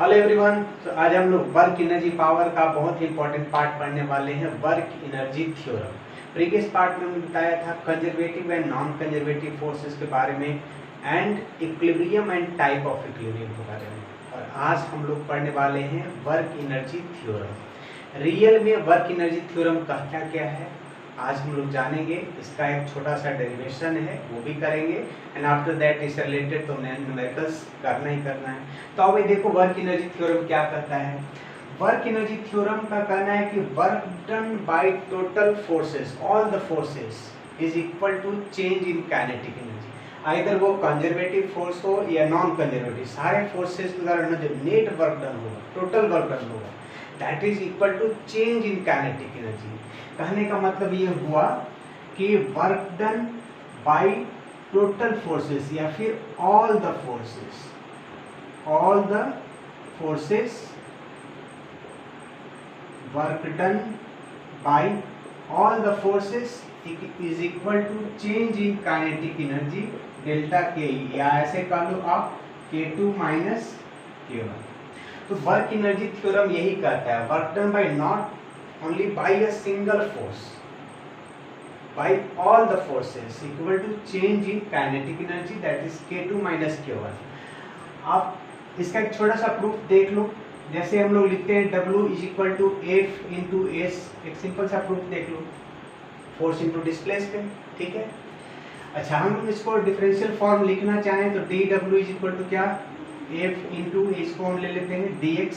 Hello everyone. तो आज हम लोग वर्क एनर्जी पावर का बहुत ही इंपॉर्टेंट पार्ट पढ़ने वाले हैं, work energy theorem. Previous part में हमने बताया था conservative and non conservative forces के बारे में and equilibrium and type of equilibrium के बारे में, और आज हम लोग पढ़ने वाले हैं वर्क एनर्जी थ्योरम। रियल में वर्क एनर्जी थ्योरम कहता क्या है आज हम लोग जानेंगे। इसका एक छोटा सा डेरिवेशन है वो भी करेंगे एंड आफ्टर दैट इससे रिलेटेड तो न्यूमेरिकल्स करना ही करना है। तो अब देखो वर्क एनर्जी थ्योरम क्या कहता है। वर्क एनर्जी थ्योरम का कहना है कि work done by total forces, all the forces is equal to change in kinetic energy. Either वो कंजर्वेटिव फोर्स हो या नॉन कंजर्वेटिव, सारे फोर्सेस के द्वारा जो नेट वर्क डन होगा, टोटल वर्क डन होगा, that is equal to change in kinetic energy. कहने का मतलब ये हुआ कि work done by total forces या फिर all the forces, all the forces work done by all the forces is equal to change in kinetic energy delta K, या ऐसे कह लो आप K2 माइनस K1। तो वर्क एनर्जी थ्योरम यही कहता है work done bye not only by a single force, by all the forces equal to change in kinetic energy, that is K2 minus K1। आप इसका एक छोटा सा प्रूफ देख लो। जैसे हम लोग लिखते हैं W is equal to F into S, एक सिंपल सा प्रूफ देख लो, फोर्स इंटू डिस्प्लेसमेंट, ठीक है। अच्छा, हम इसको डिफरेंशियल फॉर्म लिखना चाहें तो dW is equal to क्या, F इंटू इसको हम ले लेते हैं dx,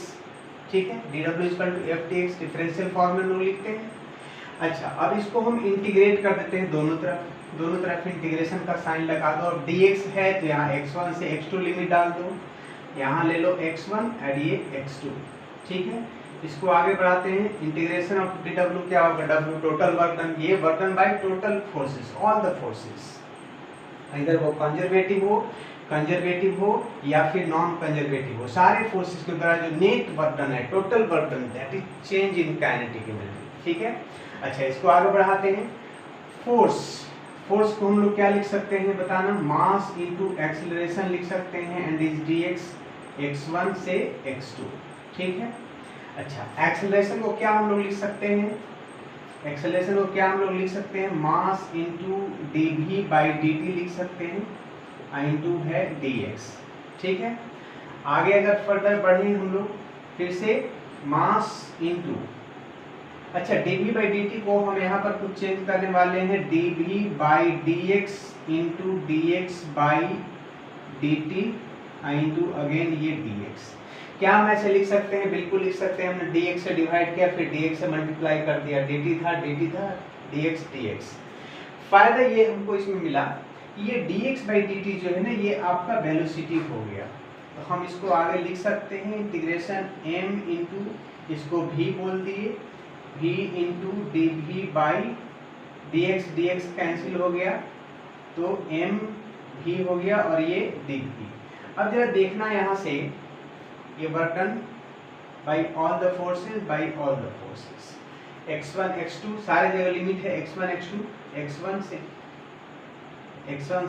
ठीक है। dW equal to F dx differential form में लोग लिखते हैं। अच्छा, अब इसको हम इंटीग्रेट कर देते हैं दोनों तरफ इंटीग्रेशन का साइन लगा दो। अब dx है तो यहाँ x1 से x2 लिमिट डाल दो, यहाँ ले लो x1 और ये x2, ठीक है। इसको आगे बढ़ाते हैं, इंटीग्रेशन ऑफ dW क्या होगा, W टोटल वर्क डन, ये work done by total forces, all the forces, इधर वो कंजर्वेटिव हो या फिर नॉन कंजर्वेटिव हो, सारे फोर्सेस के द्वारा जो नेट वर्क डन है, total work done, that is change in kinetic energy, ठीक है। अच्छा, इसको आगे बढ़ाते हैं। फोर्स को हम लोग क्या लिख सकते हैं बताना, मास इनटू एक्सीलरेशन लिख सकते हैं एंड इज dx x1 से x2, ठीक है। अच्छा, एक्सीलरेशन को क्या हम लोग लिख सकते हैं, mass into dv by dt लिख सकते हैं, इंटू है dx, ठीक है। आगे अगर फर्दर बढ़े हम लोग फिर से मास इनटू, अच्छा dv बाई dt को हम यहाँ पर कुछ चेंज करने वाले हैं, dv by dx into dx by dt into again ये dx। क्या हम ऐसे लिख सकते हैं, बिल्कुल लिख सकते हैं। हमने dx से डिवाइड किया, फिर dx से मल्टीप्लाई कर दिया, dt था dx। फायदा ये हमको इसमें मिला, ये dx बाई dt जो है ना, ये आपका वेलोसिटी हो गया। तो हम इसको आगे लिख सकते हैं, इंटीग्रेशन m इंटू, इसको v बोल दिए, v into dv by dx cancel हो गया तो m v हो गया और ये dv। अब जरा देखना यहाँ से, ये work done by all the forces, x1 x2 सारे जगह लिमिट है, x1 x2, x1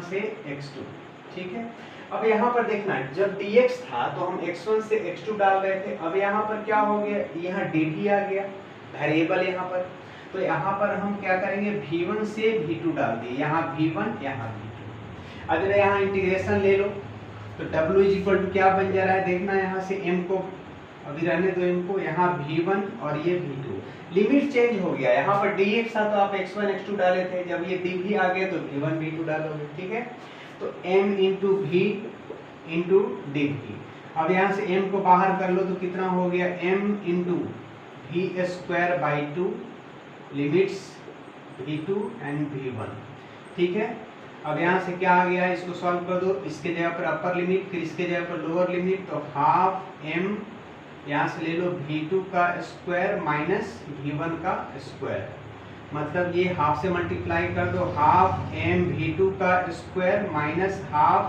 से x2, ठीक है। अब यहाँ पर देखना, जब dx था तो हम x1 से x2 डाल रहे थे, अब यहाँ पर क्या हो गया, यहाँ dv आ गया वेरिएबल यहाँ पर, तो यहाँ पर हम क्या करेंगे, v1 से v2 डाल दिए, यहाँ v1 यहाँ v2। अगर यहाँ इंटीग्रेशन ले लो तो w इज इक्वल टू क्या बन जा रहा है, देखना यहाँ से m को अभी रहने दो, m को, यहाँ v1 और ये v2, लिमिट चेंज हो गया। यहाँ पर dx था तो आप x1 x2 डाले थे, जब ये dv आ गया तो v1 v2 डालोगे, ठीक है। तो m into v into dv। अब यहाँ से m को बाहर कर लो तो कितना हो गया, m into v square by 2 limits v2 and v1, ठीक है। अब यहाँ से क्या आ गया है, इसको सॉल्व कर दो, इसके जगह पर अपर लिमिट, फिर इसके जगह पर लोअर लिमिट, तो हाफ m, यहाँ से ले लो v2 का स्क्वायर माइनस v1 का स्क्वायर, मतलब ये हाफ से मल्टीप्लाई कर दो, हाफ m v2 का square minus half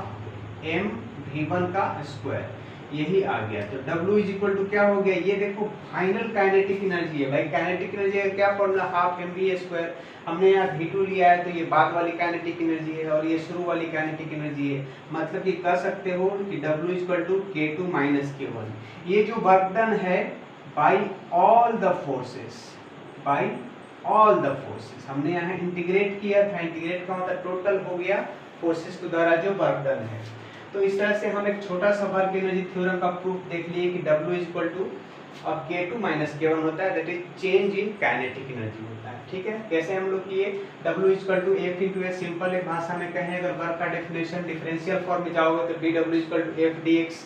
m v1 का स्क्वायर, यही आ गया। तो W इज इक्वल टू क्या हो गया, ये देखो फाइनल काइनेटिक एनर्जी है भाई। काइनेटिक एनर्जी का क्या फॉर्मूला, हाफ mv²। हमने यहाँ v2 लिया है तो ये बाद वाली काइनेटिक एनर्जी है और ये शुरू वाली काइनेटिक एनर्जी है। मतलब कि कह सकते हो कि W is equal to K2 minus K1। ये जो वर्क डन है by all the forces, by all the forces, हमने यहाँ इंटीग्रेट किया था। इंटीग्रेट का मतलब टोटल हो गया फोर्सेस के द्वारा जो वर्क डन है। तो इस तरह से हम एक छोटा सा वर्क एनर्जी थ्योरम का प्रूफ देख लिए कि W इज इक्वल टू अब K2 माइनस K1 होता है, that is change in kinetic energy होता है। ठीक है, कैसे हम लोग किए, W is equal to F into S, simple एक भाषा में कहें अगर वर्क का डेफिनेशन डिफरेंशियल फॉर्म में जाओगे तो dW is equal to F dx।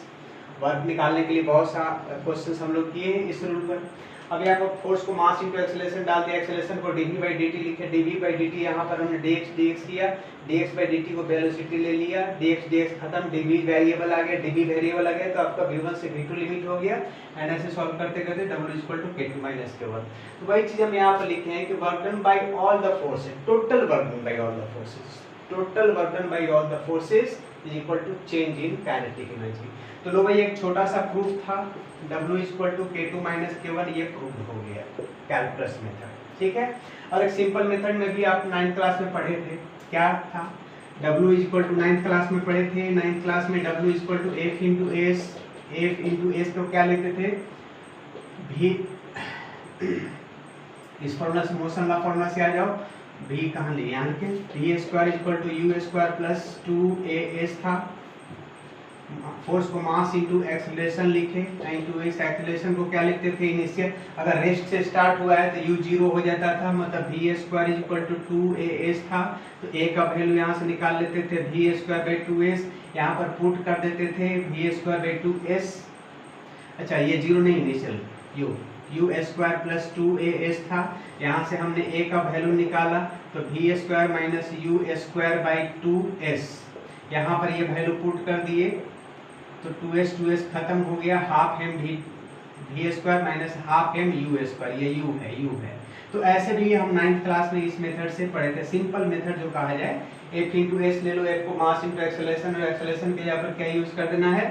Work निकालने के लिए बहुत सा क्वेश्चंस हम लोग किए हैं इस रूल पर। अब यहाँ पर फोर्स को मास इंटू एक्सेलरेशन डाल दिया, एक्सेलरेशन को dv बाई dt लिखे, dv बाई dt यहाँ पर हमने dx dx किया, dx बाई dt को वेलोसिटी ले लिया, dx dx खत्म, dv वेरिएबल आ गया, dv वेरिएबल आ गया तो आपका v1 से v2 लिमिट हो गया। एंड ऐसे सॉल्व करते करते w equal to K2 minus K1। तो वही चीज हम यहाँ पर लिखे हैं कि work done by all the forces, total work done by all the forces, total work done by all the forces is equal to change in kinetic energy. तो लो भाई एक छोटा सा प्रूफ था, W equal to K2 minus K1, ये proof हो गया कैलकुलस मेथड। ठीक है, और एक सिंपल मेथड में भी आप 9th क्लास में पढ़े थे, क्या था, W equal to 9th class में पढ़े थे। 9th क्लास में W equal to F into S, F into S को क्या लेते थे, भी इस फॉर्मूला से, मोशन ला फॉर्मूला से आ जाओ, v कहाँ ले, यहाँ के v square equal to u square plus 2as था। फोर्स को मास इंटू एक्सेलरेशन लिखे, इंटू इस एक्सेलरेशन को क्या लिखते थे इनिशियल, अगर रेस्ट से स्टार्ट हुआ है तो u 0 हो जाता था, मतलब v square is equal to 2as था। तो a का वैल्यू यहाँ से निकाल लेते थे v स्क्वायर बाई 2s, यहाँ पर पुट कर देते थे v स्क्वायर बाई 2s। अच्छा ये 0 नहीं, initial u square plus 2as था, यहाँ से हमने a का वैल्यू निकाला तो v square minus u square by 2s, यहाँ पर ये वैल्यू पुट कर दिए तो 2s खत्म हो गया, half m v square minus half m u square, ये u है। तो ऐसे भी हम 9th क्लास में इस मेथड से पढ़े थे, सिंपल मेथड जो कहा जाए, F इंटू एस ले लो, F को मास इंटू एक्सेलरेशन, और एक्सेलरेशन के जगह पर क्या यूज कर देना है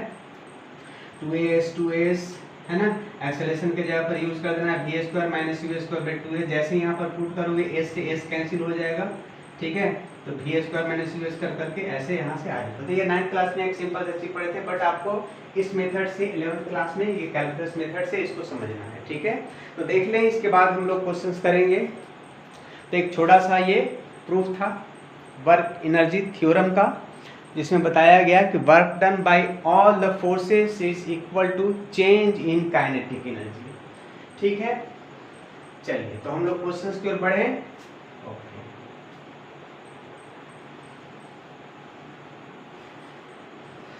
2as है ना, एक्सेलरेशन के जगह पर यूज कर देना है v square minus u square by 2s। जैसे यहाँ पर पुट करोगे s से s कैंसिल हो जाएगा, ठीक है, तो v square minus u square करके ऐसे यहाँ से आ जाता। तो ये 9th क्लास में एक सिंपल सा चीज पढ़े थे, बट आपको इस मेथड से 11th क्लास में ये कैलकुलस मेथड से इसको समझना है। ठीक है, तो देख लें, इसके बाद हम लोग क्वेश्चंस करेंगे। तो एक छोटा सा ये प्रूफ था वर्क एनर्जी थ्योरम का, जिसमें बताया गया कि work done by all the forces is equal to change in kinetic energy. ठीक है, चलिए तो हम लोग क्वेश्चंस की ओर बढ़े। ओके,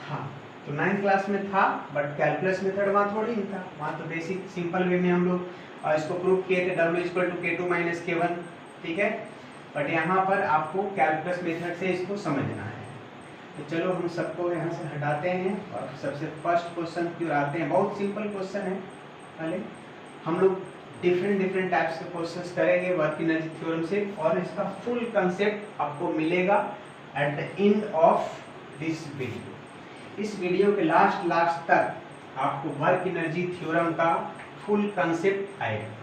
हाँ, तो 9th क्लास में था, बट कैलकुलस मेथड वहाँ थोड़ी नहीं था, वहाँ तो बेसिक सिंपल वे में हम लोग इसको प्रूव किए थे, W equal to K2 minus K1। ठीक है, बट यहाँ पर आपको कैलकुलस मेथड से इसको समझना है। तो चलो हम सबको यहाँ से हटाते हैं और सबसे फर्स्ट क्वेश्चन की ओर आते हैं। बहुत सिंपल क्वेश्चन है, पहले हम लोग डिफरेंट टाइप्स के क्वेश्चंस करेंगे वर्क एनर्जी थ्योरम से, और इसका फुल कंसेप्ट आपको मिलेगा at the end of this video. इस वीडियो के लास्ट तक आपको वर्क एनर्जी थ्योरम का फुल कंसेप्ट आएगा।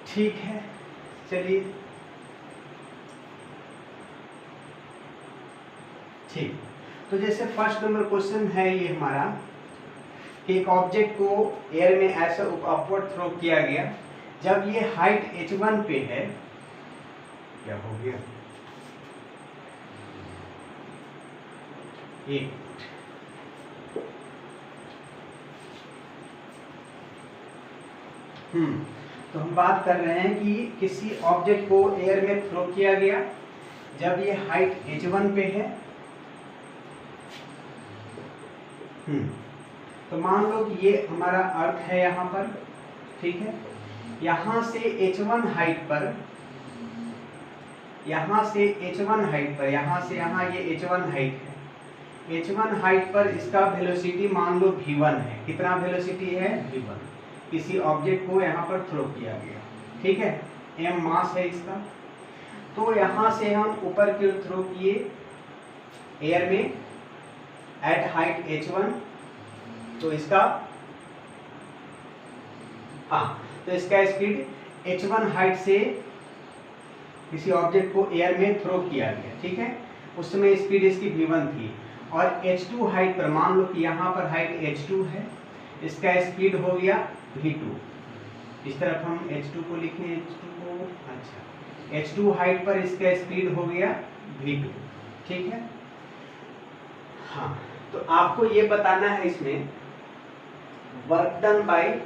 ठीक है, चलिए, ठीक, तो जैसे फर्स्ट नंबर क्वेश्चन है ये हमारा कि एक ऑब्जेक्ट को एयर में ऐसा अपवर्ड थ्रो किया गया, जब ये हाइट h1 पे है, क्या हो गया, एक तो हम बात कर रहे हैं कि किसी ऑब्जेक्ट को एयर में थ्रो किया गया जब ये हाइट h1 पे है। तो मान लो कि ये हमारा अर्थ है यहाँ पर, ठीक है, यहाँ से h1 हाइट पर, यहाँ से h1 हाइट पर, यहाँ से यहाँ ये h1 हाइट है, h1 हाइट पर इसका वेलोसिटी मान लो v1 है। कितना वेलोसिटी है, v1। किसी ऑब्जेक्ट को यहाँ पर थ्रो किया गया, ठीक है, m मास है इसका। तो यहाँ से हम ऊपर की ओर थ्रो किए एयर में एट हाइट h1, तो इसका तो इसका स्पीड h1 हाइट से किसी ऑब्जेक्ट को एयर में थ्रो किया गया, ठीक है, उस समय स्पीड इसकी v1 थी, और h2 हाइट पर मान लो कि यहाँ पर हाइट h2 है, इसका स्पीड हो गया v2। इस तरफ हम h2 को लिखें, h2 को, अच्छा, h2 हाइट पर इसका स्पीड हो गया v2, ठीक है। हाँ, तो आपको ये बताना है इसमें work done by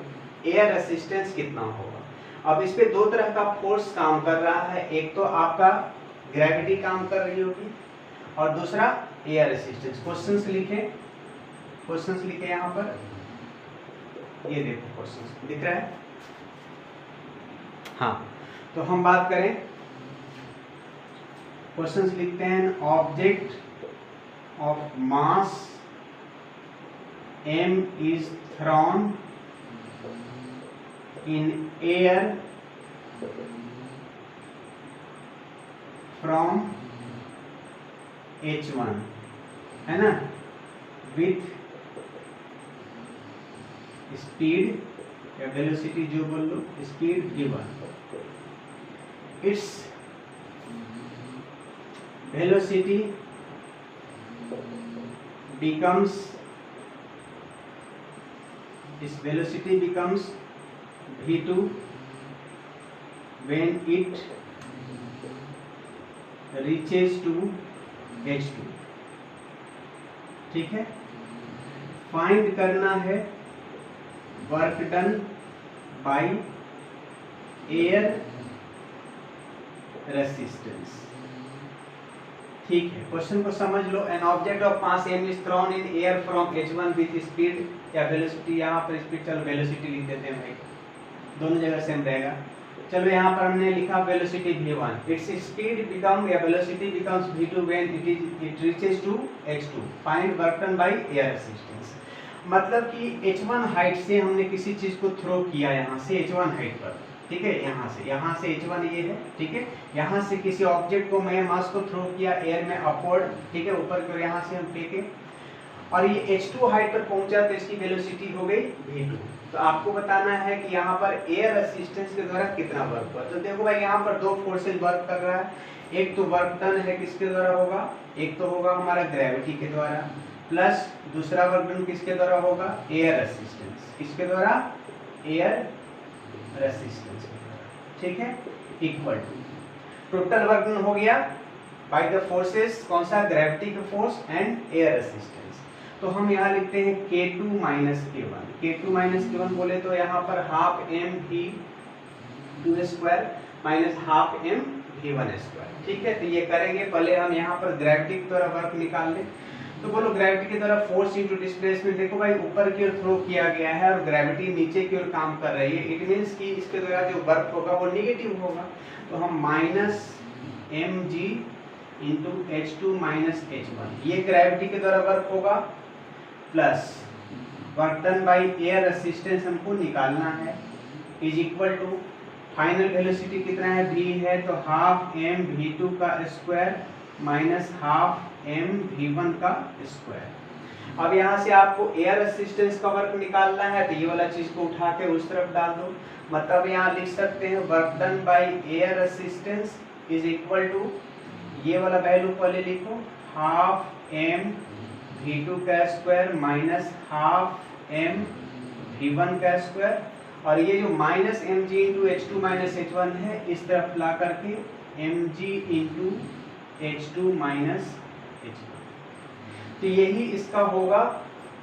air resistance कितना होगा। अब इस पे दो तरह का फोर्स काम कर रहा है, एक तो आपका ग्रेविटी काम कर रही होगी और दूसरा एयर रेसिस्टेंस। क्वेश्चंस लिखे यहाँ पर, ये देखो क्वेश्चंस दिख रहा है। हाँ, तो हम बात करें, क्वेश्चंस लिखते हैं, object of mass m is thrown in air from h1, है ना, with स्पीड या वेलोसिटी जो बोल लो, speed v1, its velocity becomes, its velocity becomes v2 when it reaches to h2, ठीक है। फाइंड करना है work done by air resistance, ठीक है। क्वेश्चन को समझ लो, an object of mass m is thrown in air from h1 with speed या वेलोसिटी, यहाँ पर स्पीड, चलो वेलोसिटी लिख देते हैं भाई, दोनों जगह सेम रहेगा। चलो यहाँ पर हमने लिखा velocity v1, its speed become या velocity becomes v2 when it reaches to h2, find work done by air resistance. मतलब कि h1 हाइट से हमने किसी चीज को थ्रो किया, यहाँ से h1 हाइट पर, ठीक है, यहाँ से h1 ये है, ठीक है, यहाँ से किसी ऑब्जेक्ट को मैं मास को थ्रो किया एयर में अपवर्ड, ठीक है, ऊपर की ओर यहाँ से हम फेंके और ये h2 हाइट पर पहुंचा तो इसकी वेलोसिटी हो गई v2। तो आपको बताना है कि यहाँ पर एयर रेसिस्टेंस के द्वारा कितना वर्क हुआ। तो देखो भाई, यहाँ पर दो फोर्सेज वर्क कर रहा है, एक तो वर्क डन है किसके द्वारा होगा, एक तो होगा हमारा ग्रेविटी के द्वारा, प्लस दूसरा वर्क डन किसके द्वारा होगा, एयर रेसिस्टेंस, किसके द्वारा, एयर रेसिस्टेंस, ठीक है, equal to total work done हो गया बाय द फोर्सेस, कौन सा, ग्रेविटी का फोर्स एंड एयर रेसिस्टेंस। तो हम यहाँ लिखते हैं k2 minus k1, k2 minus k1 बोले तो यहाँ पर half m v2 square minus half m v1 square, ठीक है। तो ये करेंगे, पहले हम यहाँ पर ग्रेविटी के द्वारा वर्क निकाल लें। तो बोलो ग्रेविटी की द्वारा फोर्स इंटू डिस्प्लेसमेंट, देखो भाई ऊपर की ओर थ्रो किया गया है और ग्रेविटी नीचे की ओर काम कर रही है, इट मींस कि इसके द्वारा जो वर्क होगा वो नेगेटिव होगा। तो हम minus mg into h2 minus h1, ये ग्रेविटी के द्वारा वर्क होगा, plus work done by air resistance हमको निकालना है, is equal to final velocity कितना है, v है, तो हाफ m v2 का square minus half m v1 का स्क्वायर। अब यहाँ से आपको एयर रेसिस्टेंस का वर्क निकालना है, तो ये वाला चीज को उठा के उस तरफ डाल दो। मतलब यहाँ लिख सकते हैं work done by air resistance is equal to, ये वाला वैल्यू पहले लिखो, हाफ m v2 का square minus half m v1 का स्क्वायर, और ये जो minus mg into h2 minus h1 है इस तरफ ला करके mg into h2 minus h1। तो यही इसका होगा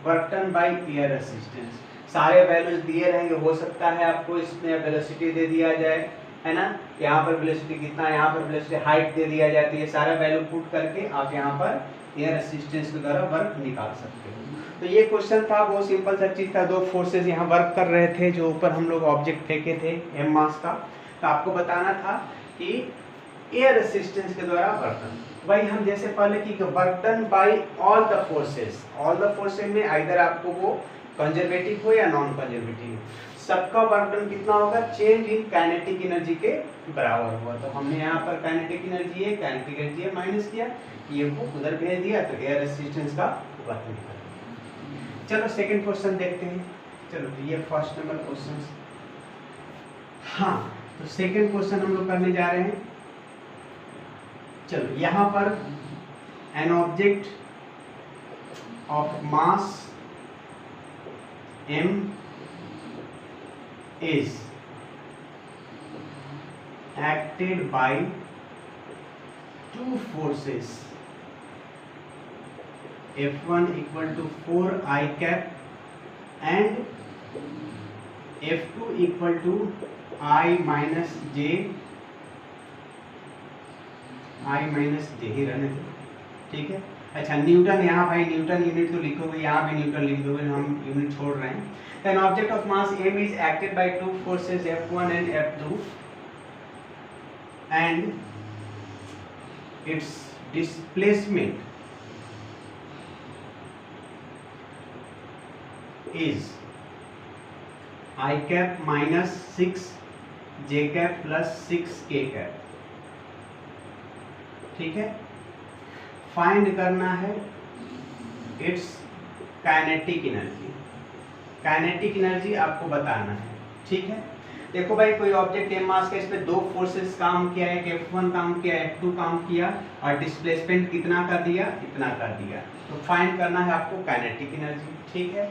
work done by air resistance. सारे वैल्यूज दिए रहेंगे, हो सकता है आपको इसमें वेलोसिटी दे दिया जाए, है ना, यहाँ पर वेलोसिटी कितना है, यहाँ पर वेलोसिटी हाइट दे दिया जाती है, सारा वैल्यू पुट करके आप यहाँ पर एयर रेसिस्टेंस के द्वारा वर्क निकाल सकते हो। तो ये क्वेश्चन था, बहुत सिंपल सा चीज था, दो फोर्सेस यहाँ वर्क कर रहे थे जो ऊपर हम लोग ऑब्जेक्ट फेंके थे m मास का। तो आपको बताना था कि एयर रेसिस्टेंस के द्वारा वर्क डन, भाई हम जैसे पहले की work done by all the forces, all the forces में आइदर आपको वो कंजर्वेटिव हो या नॉन कंजर्वेटिव, सबका वर्क डन कितना होगा, चेंज इन काइनेटिक एनर्जी के बराबर होगा। तो हमने यहाँ पर काइनेटिक एनर्जी है, काइनेटिक एनर्जी माइनस किया, ये को उधर भेज दिया, तो एयर रेसिस्टेंस का वर्क निकाल। चलो सेकंड क्वेश्चन देखते हैं। चलो तो ये फर्स्ट नंबर क्वेश्चन। हाँ, तो सेकंड क्वेश्चन हम लोग करने जा रहे हैं। चलो यहाँ पर N object of mass m is acted by two forces, F1 equal to 4 I cap and F2 equal to I minus j ही रहने दो, ठीक है। अच्छा, न्यूटन, यहाँ भाई न्यूटन यूनिट तो लिखोगे, यहाँ भी न्यूटन लिख दोगे, हम यूनिट छोड़ रहे हैं। An object of mass m is acted by two forces F1 and F2 and its displacement is I cap minus 6 j cap plus 6 k cap, ठीक है। फाइंड करना है it's kinetic energy. Kinetic energy आपको बताना है, ठीक है। देखो भाई, कोई ऑब्जेक्ट एम मास का, इस पे दो फोर्सेस काम किया है, F1 काम किया, F2 काम किया और डिस्प्लेसमेंट कितना कर दिया, इतना कर दिया। तो फाइंड करना है आपको काइनेटिक एनर्जी, ठीक है।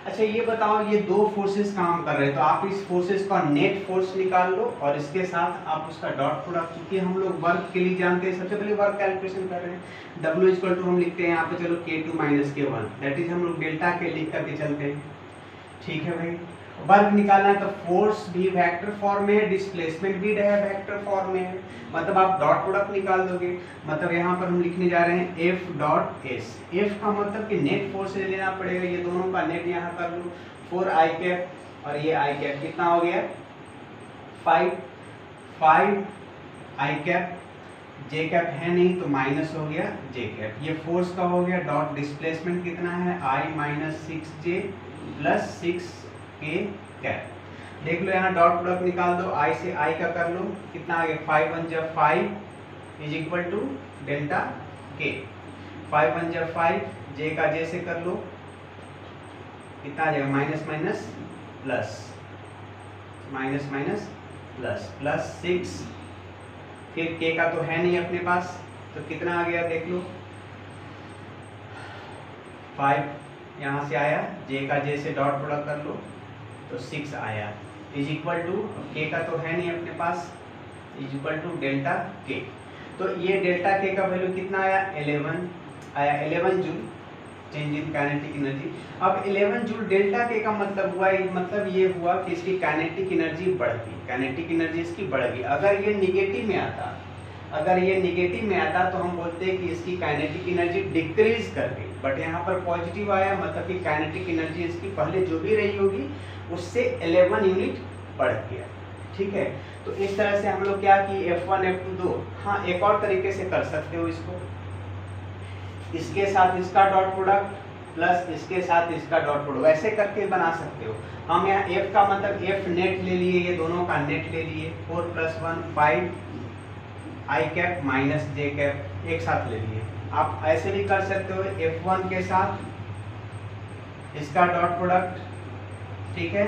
अच्छा ये बताओ, ये दो फोर्सेस काम कर रहे हैं, तो आप इस फोर्सेस का नेट फोर्स निकाल लो और इसके साथ आप उसका डॉट प्रोडक्ट, क्योंकि हम लोग वर्क के लिए जानते हैं, सबसे पहले वर्क कैलकुलेशन कर रहे हैं। W इक्वल टू हम लिखते हैं यहाँ पे, चलो K2 minus K1, that is हम लोग डेल्टा के लिख करके चलते हैं, ठीक है भाई। वर्क निकालना है तो फोर्स भी वेक्टर फॉर्म में है, डिस्प्लेसमेंट भी वेक्टर फॉर्म में है, मतलब आप डॉट प्रोडक्ट निकाल दोगे। मतलब यहाँ पर हम लिखने जा रहे हैं F डॉट S। F का मतलब कि नेट फोर्स लेना पड़ेगा, ये दोनों का नेट यहाँ कर लो, 4 I कैप और ये I कैप कितना हो गया, 5 I कैप, J कैप है नहीं तो माइनस हो गया J कैप, ये फोर्स का हो गया। डॉट डिस्प्लेसमेंट कितना है, I minus 6J plus 6K cap. देख लो यहाँ डॉट प्रोडक्ट निकाल दो, I से I का कर लो, कितना आ गया, 5 1 जा 5 is equal to delta K। 5 1 जा 5, J का J से कर लो, कितना आ जाएगा, minus minus plus, minus minus plus, plus 6, फिर K का तो है नहीं अपने पास, तो कितना आ गया देख लो, 5 यहाँ से आया, J का J से डॉट प्रोडक्ट कर लो तो 6 आया, इज इक्वल टू, K का तो है नहीं अपने पास, is equal to delta K। तो ये डेल्टा K का वैल्यू कितना आया, 11 आया, 11 joule change in kinetic energy. अब 11 जूल डेल्टा K का मतलब हुआ, मतलब ये हुआ कि इसकी काइनेटिक एनर्जी बढ़ गई, काइनेटिक एनर्जी इसकी बढ़ गई। अगर ये निगेटिव में आता, अगर ये निगेटिव में आता तो हम बोलते हैं कि इसकी काइनेटिक एनर्जी डिक्रीज कर गई, बट यहाँ पर पॉजिटिव आया, मतलब कि काइनेटिक एनर्जी इसकी पहले जो भी रही होगी उससे 11 यूनिट बढ़ गया, ठीक है। तो इस तरह से हम लोग क्या कि F1 F2 दो। हाँ, एक और तरीके से कर सकते हो इसको, इसके साथ इसका डॉट प्रोडक्ट प्लस इसके साथ इसका डॉट प्रोडक्ट, वैसे करके बना सकते हो। हम यहाँ F का मतलब F नेट ले लिए, ये दोनों का नेट ले लिए, 4 + 1 5 I cap minus J cap एक साथ ले लिए। आप ऐसे भी कर सकते हो, F1 के साथ इसका डॉट प्रोडक्ट, ठीक है,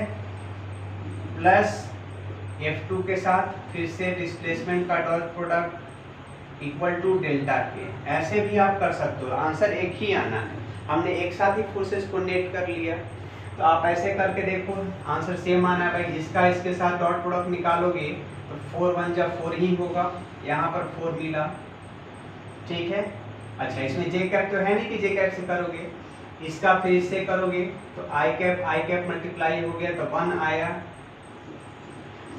प्लस F2 के साथ फिर से डिस्प्लेसमेंट का dot product equal to delta K। ऐसे भी आप कर सकते हो, आंसर एक ही आना है। हमने एक साथ ही फोर्सेस को नेट कर लिया, तो आप ऐसे करके देखो, आंसर सेम आना है भाई। इसका इसके साथ डॉट प्रोडक्ट निकालोगे तो 4 1 जा 4 ही होगा, यहाँ पर 4 मिला, ठीक है। अच्छा, इसमें J कैप तो है नहीं कि J कैप से करोगे, इसका फिर इससे करोगे तो I कैप मल्टीप्लाई हो गया तो 1 आया,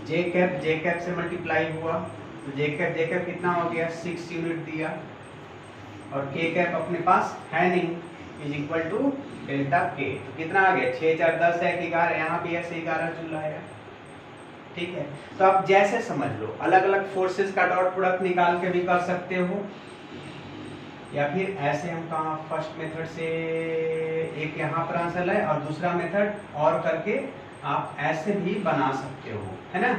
J कैप से मल्टीप्लाई हुआ तो J कैप कितना हो गया, 6 यूनिट दिया, और K कैप अपने पास है नहीं, is equal to delta K। तो कितना आ गया, 6 4 10 है, 11, यहाँ भी ऐसे 11 जूल आएगा, ठीक है। तो आप जैसे समझ लो, अलग अलग फोर्सेस का डॉट प्रोडक्ट निकाल के भी कर सकते हो, या फिर ऐसे हम कहाँ फर्स्ट मेथड से एक यहाँ पर आंसर लाए और दूसरा मेथड और करके आप ऐसे भी बना सकते हो, है ना।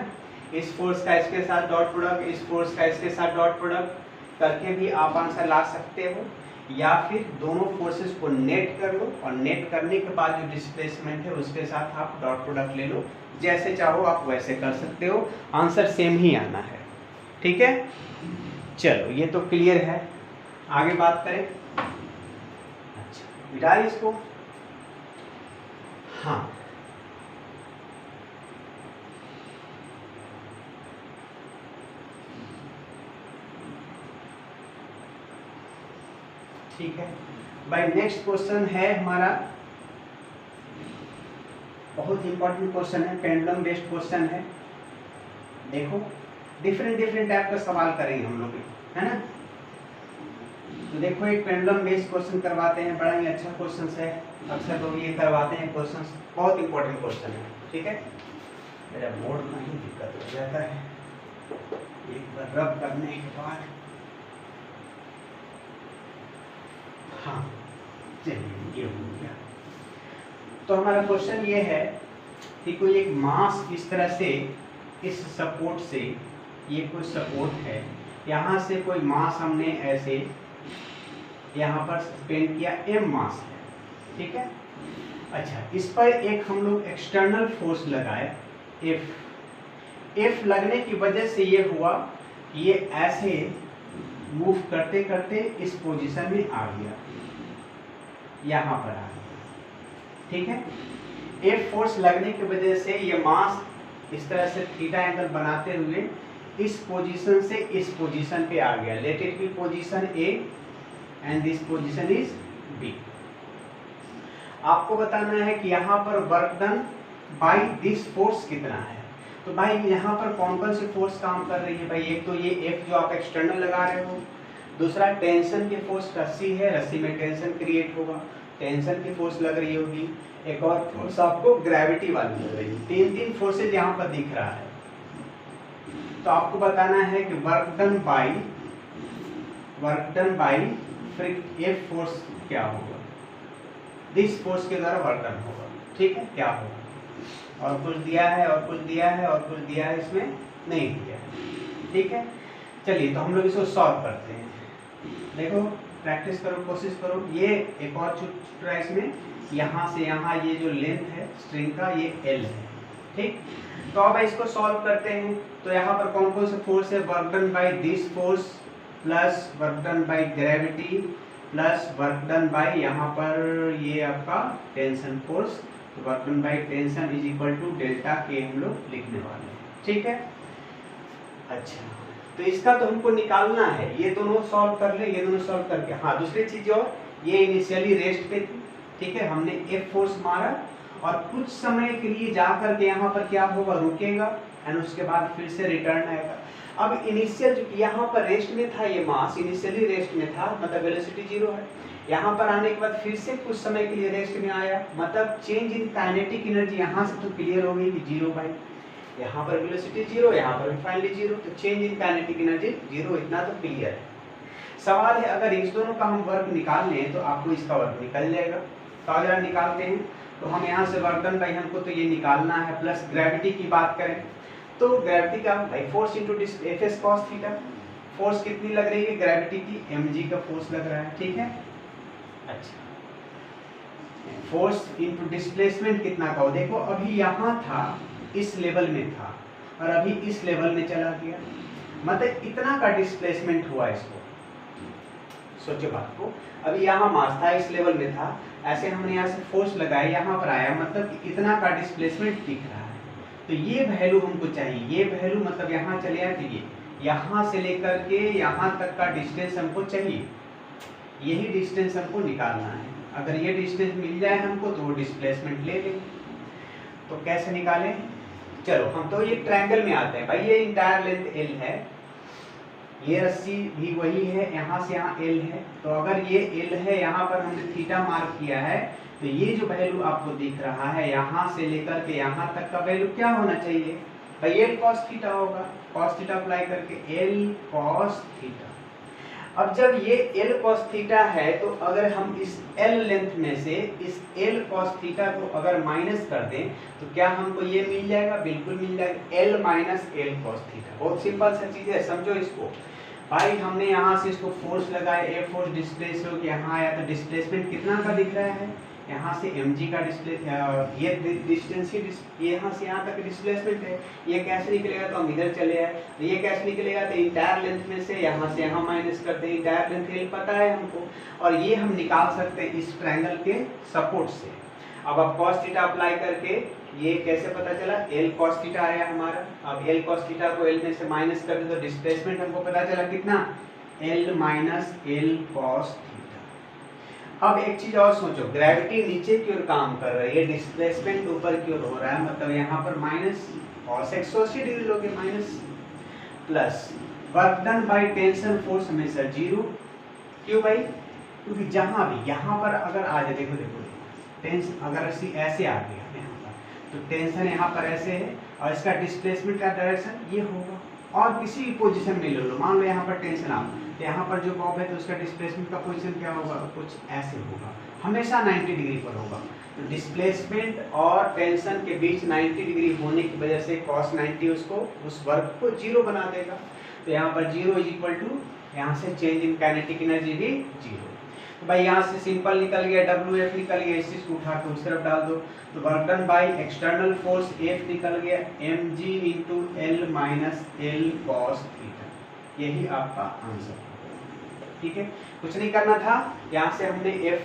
इस फोर्स का इसके साथ डॉट प्रोडक्ट, इस फोर्स का इसके साथ डॉट प्रोडक्ट करके भी आप आंसर ला सकते हो, या फिर दोनों फोर्सेस को नेट कर लो और नेट करने के बाद जो डिस्प्लेसमेंट है उसके साथ आप डॉट प्रोडक्ट ले लो, जैसे चाहो आप वैसे कर सकते हो, आंसर सेम ही आना है। ठीक है, चलो ये तो क्लियर है, आगे बात करें। अच्छा मिटाइए इसको। हाँ ठीक है भाई, नेक्स्ट क्वेश्चन है हमारा, बहुत इंपॉर्टेंट क्वेश्चन है, पेंडुलम बेस्ड क्वेश्चन है। देखो डिफरेंट टाइप का सवाल करेंगे हम लोग, है ना। तो देखो एक पेंडुलम बेस्ड क्वेश्चन करवाते हैं, बड़ा ही अच्छा क्वेश्चन है, अक्सर लोग ये करवाते हैं क्वेश्चन, बहुत इंपॉर्टेंट क्वेश्चन है। ठीक है, मेरा बोर्ड में ही दिक्कत हो जाता है, एक बार रब करने के बाद। हाँ चलिए ये हो गया। तो हमारा क्वेश्चन ये है कि कोई एक मास इस तरह से, इस सपोर्ट से, ये कोई सपोर्ट है, यहाँ से कोई मास हमने ऐसे यहाँ पर स्पेंड किया, m मास है, ठीक है। अच्छा इस पर एक हम लोग एक्सटर्नल फोर्स लगाए F लगने की वजह से ये हुआ कि ये ऐसे मूव करते करते इस पोजीशन में आ गया, यहाँ पर आ गया, ठीक है। F फोर्स लगने की वजह से ये मास इस तरह से थीटा एंगल बनाते हुए इस पोजीशन से इस पोजीशन पे आ गया, let it be position A and this position is B। आपको बताना है कि यहाँ पर work done by this force कितना है। तो भाई यहाँ पर कौन कौन सी फोर्स काम कर रही है भाई, एक तो ये F जो आप एक्सटर्नल लगा रहे हो, दूसरा टेंशन की फोर्स रस्सी है, रस्सी में टेंशन क्रिएट होगा, टेंशन की फोर्स लग रही होगी, एक और फोर्स आपको ग्रेविटी वाली लग रही है, तीन फोर्सेज यहाँ पर दिख रहा है। तो आपको बताना है कि work done bye F force क्या होगा, दिस फोर्स के द्वारा वर्क डन होगा, ठीक है, क्या होगा। और कुछ दिया है और कुछ दिया है और कुछ दिया है, इसमें नहीं दिया है, ठीक है। चलिए तो हम लोग इसको सॉल्व करते हैं। देखो प्रैक्टिस करो, कोशिश करो। ये एक और छोटा है, इसमें यहाँ से यहाँ ये जो लेंथ है स्ट्रिंग का ये L है, ठीक। तो अब इसको सॉल्व करते हैं। तो यहाँ पर कौन कौन से फोर्स है, work done by this force plus work done by gravity plus work done by यहाँ पर ये आपका tension force, work done by tension is equal to delta K हम लोग लिखने वाले हैं, ठीक है। अच्छा तो इसका तो हमको निकालना है, ये दोनों सॉल्व कर ले, ये दोनों सॉल्व करके। हाँ दूसरी चीज और, ये इनिशियली रेस्ट पे थी, ठीक है, हमने F फोर्स मारा और कुछ समय के लिए जा करके यहाँ पर क्या होगा, रुकेगा एंड उसके बाद फिर से रिटर्न आएगा। अब इनिशियल यहाँ पर रेस्ट में था, ये मास इनिशियली रेस्ट में था, मतलब वेलोसिटी 0 है। यहाँ पर आने के बाद फिर से कुछ समय के लिए रेस्ट में आया, मतलब चेंज इन काइनेटिक एनर्जी यहाँ से तो क्लियर हो गई कि 0 बाई, यहाँ पर वेलोसिटी 0, यहाँ पर फाइनली 0, तो चेंज इन काइनेटिक एनर्जी 0, इतना तो क्लियर है। सवाल है अगर इस दोनों का हम वर्क निकाल लें तो आपको इसका वर्क निकल जाएगा। तो अगर निकालते हैं तो हम यहाँ से वर्क डन भाई हमको तो ये निकालना है, प्लस ग्रेविटी की बात करें तो ग्रेविटी का भाई force into Fs cos theta, force कितनी लग रही है ग्रेविटी की, mg का फोर्स लग रहा है, ठीक है। अच्छा फोर्स इंटू डिस्प्लेसमेंट कितना का हो, देखो अभी यहाँ था, इस लेवल में था और अभी इस लेवल में चला गया, मतलब इतना का डिस्प्लेसमेंट हुआ। इसको सोचो बात को, अभी यहाँ मास था, इस लेवल में था, ऐसे हमने यहाँ से फोर्स लगाया, यहाँ पर आया, मतलब इतना का डिस्प्लेसमेंट दिख रहा है। तो ये वैल्यू हमको चाहिए, ये वैल्यू मतलब यहाँ चले आए, तो ये यहाँ से लेकर के यहाँ तक का डिस्टेंस हमको चाहिए, यही डिस्टेंस हमको निकालना है। अगर ये डिस्टेंस मिल जाए हमको तो वो डिस्प्लेसमेंट ले लेंगे। तो कैसे निकालें, चलो हम तो ये ट्रायंगल में आते हैं भाई, ये इंटायर लेंथ L है, ये रस्सी भी वही है, यहाँ से यहाँ L है, तो अगर ये L है, यहाँ पर हमने थीटा मार्क किया है, तो ये जो वैल्यू आपको दिख रहा है यहाँ से लेकर के यहाँ तक का वैल्यू क्या होना चाहिए भाई, L cos थीटा होगा, cos थीटा अप्लाई करके L cos थीटा। अब जब ये L cos थीटा है तो अगर हम इस L लेंथ में से इस L cos थीटा को अगर माइनस कर दें तो क्या हमको ये मिल जाएगा, बिल्कुल मिल जाएगा, L minus L cos theta. बहुत सिंपल सा चीज है, समझो इसको। भाई हमने यहाँ से इसको फोर्स लगाया, ए फोर्स डिस्प्लेस हो के यहाँ आया, तो डिस्प्लेसमेंट कितना का दिख रहा है, यहाँ से mg का ये डिस्टेंस ही यहाँ से यहाँ तक डिस्प्लेसमेंट है। ये कैसे निकलेगा, तो हम इधर चले आए, तो ये कैसे निकलेगा, तो इंटायर लेंथ में से यहाँ से यहाँ माइनस करते हैं, इंटायर लेंथ एल पता है हमको, और ये हम निकाल सकते हैं इस ट्रायंगल के सपोर्ट से। अब आप cos थीटा अप्लाई करके ये कैसे पता चला, L cos थीटा आया हमारा। अब L cos थीटा को L में से माइनस कर दे तो डिस्प्लेसमेंट हमको पता चला कितना, L minus L cos theta. अब एक चीज और सोचो, ग्रेविटी नीचे की ओर काम कर रही है, डिस्प्लेसमेंट ऊपर की ओर हो रहा है, मतलब यहाँ पर माइनस cos 180 डिग्री लोगे minus, plus work done by tension force हमेशा जीरो। क्यों भाई, क्योंकि जहाँ भी यहाँ पर अगर आ जाए, देखो देखो टेंशन अगर ऐसे आ गया यहाँ पर, तो टेंशन यहाँ पर ऐसे है और इसका डिस्प्लेसमेंट का डायरेक्शन ये होगा, और किसी भी पोजीशन में ले लो, मान लो यहाँ पर टेंशन आ, तो यहाँ पर जो बॉब है तो उसका डिस्प्लेसमेंट का पोजीशन क्या होगा, कुछ ऐसे होगा, हमेशा 90 डिग्री पर होगा। तो डिस्प्लेसमेंट और टेंशन के बीच 90 डिग्री होने की वजह से cos 90 उसको उस वर्क को जीरो बना देगा। तो यहाँ पर जीरो इज इक्वल टू, यहाँ से चेंज इन काइनेटिक एनर्जी भी जीरो। तो भाई यहाँ से सिंपल निकल गया, WF निकल गया, इस चीज को उठा के उस तरफ डाल दो, तो work done by external force F निकल गया mg into L minus L cos theta, यही आपका आंसर। ठीक है, कुछ नहीं करना था, यहाँ से हमने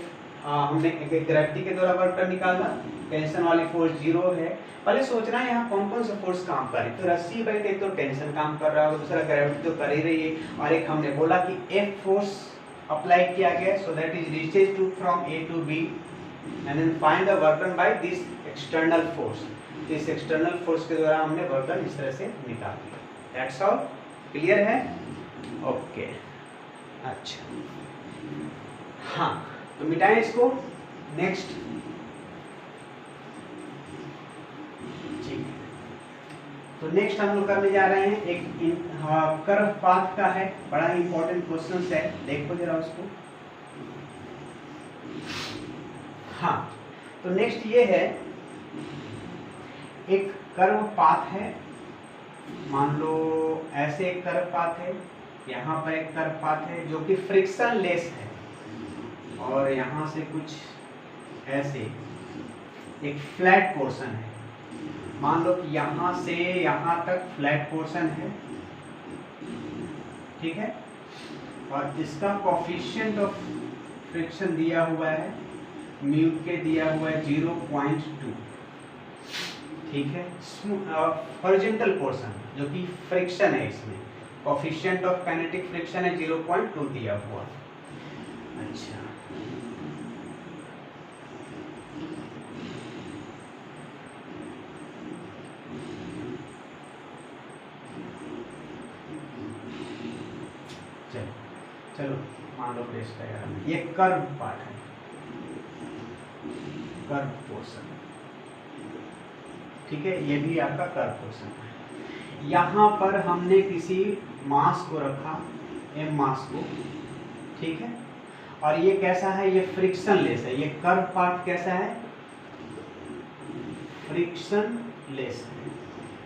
हमने ग्रेविटी के द्वारा वर्क डन निकाला, टेंशन वाली फोर्स जीरो है। पहले सोचना है यहाँ कौन कौन सा फोर्स काम कर रही है, तो रस्सी भाई एक तो टेंशन काम कर रहा है, दूसरा ग्रेविटी तो कर ही रही है, और एक हमने बोला कि F फोर्स अप्लाई किया गया, so that is reaches to from A to B and then find the work done by this external force. इस एक्सटर्नल फोर्स के द्वारा हमने वर्क डन इस तरह से निकाल दिया। दैट्स ऑल, क्लियर है? ओके, अच्छा हाँ, तो मिटाएं इसको। नेक्स्ट, ठीक, तो नेक्स्ट हम लोग करने जा रहे हैं एक कर्व पाथ का है, बड़ा इंपॉर्टेंट क्वेश्चन है, देखो जरा उसको। हाँ, तो नेक्स्ट ये है, एक कर्व पाथ है, मान लो ऐसे एक कर्व पाथ है, यहाँ पर एक कर्व पाथ है जो कि फ्रिक्शन लेस है, और यहाँ से कुछ ऐसे एक फ्लैट पोर्शन है, मान लो कि यहाँ से यहाँ तक फ्लैट पोर्शन है, ठीक है, और इसका कोफिशिएंट ऑफ फ्रिक्शन दिया हुआ है म्यू के, दिया हुआ है 0.2, ठीक है। हॉरिजॉन्टल पोर्शन जो कि फ्रिक्शन है, इसमें कोफिशिएंट ऑफ काइनेटिक फ्रिक्शन है 0.2 दिया हुआ। अच्छा, चलो मान लो प्लेस डायग्राम, ये कर्व पार्ट है, कर्व पोर्शन, ठीक है, ये भी आपका कर्व पोर्शन है। यहाँ पर हमने किसी मास को रखा, m मास को, ठीक है, और ये कैसा है, ये फ्रिक्शन लेस है, ये कर्व पार्ट कैसा है, फ्रिक्शन लेस है,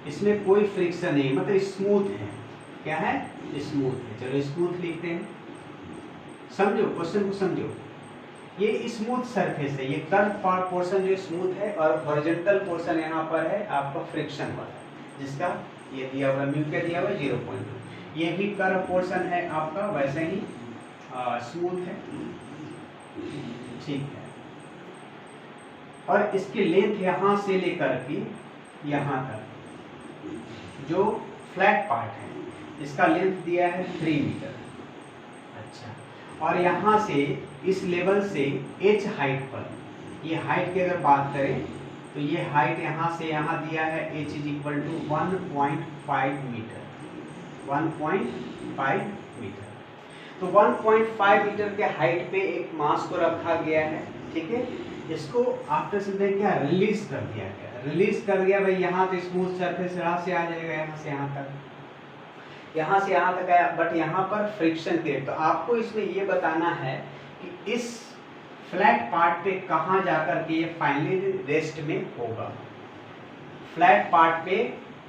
इसमें कोई फ्रिक्शन नहीं, मतलब स्मूथ है, क्या है, स्मूथ है। चलो स्मूथ लिखते हैं, समझो क्वेश्चन को समझो, ये स्मूथ सरफेस है, ये कर्व पोर्शन जो स्मूथ है, और हॉरिजॉन्टल पोर्शन यहाँ पर है आपका फ्रिक्शन वाला, जिसका ये दिया हुआ म्यू के दिया हुआ 0.2, ये भी कर्व पोर्शन है आपका, वैसे ही स्मूथ है, ठीक है, और इसकी लेंथ यहाँ से लेकर के यहाँ तक जो फ्लैट पार्ट है, इसका लेंथ दिया है 3 मीटर। अच्छा, और यहाँ से इस लेवल से h हाइट पर, ये हाइट की अगर बात करें तो ये हाइट यहाँ से यहाँ दिया है h is equal to 1.5 meter, 1.5 meter. तो 1.5 मीटर के हाइट पे एक मास को रखा गया है, ठीक है, इसको आफ्टर समथिंग क्या रिलीज कर दिया गया, रिलीज कर दिया भाई, यहाँ तो स्मूथ सरफेस यहाँ से आ जाएगा, यहाँ से यहाँ तक, यहाँ से यहाँ तक आया, बट यहाँ पर फ्रिक्शन क्रिएट। तो आपको इसमें ये बताना है कि इस फ्लैट पार्ट पे कहाँ जाकर के ये फाइनली रेस्ट में होगा, फ्लैट पार्ट पे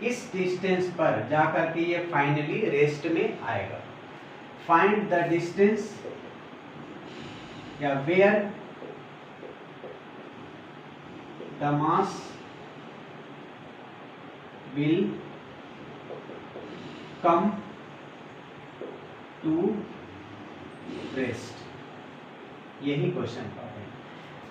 किस डिस्टेंस पर जाकर के ये फाइनली रेस्ट में आएगा। फाइंड द डिस्टेंस या where the mass will come to rest. यही क्वेश्चन का है,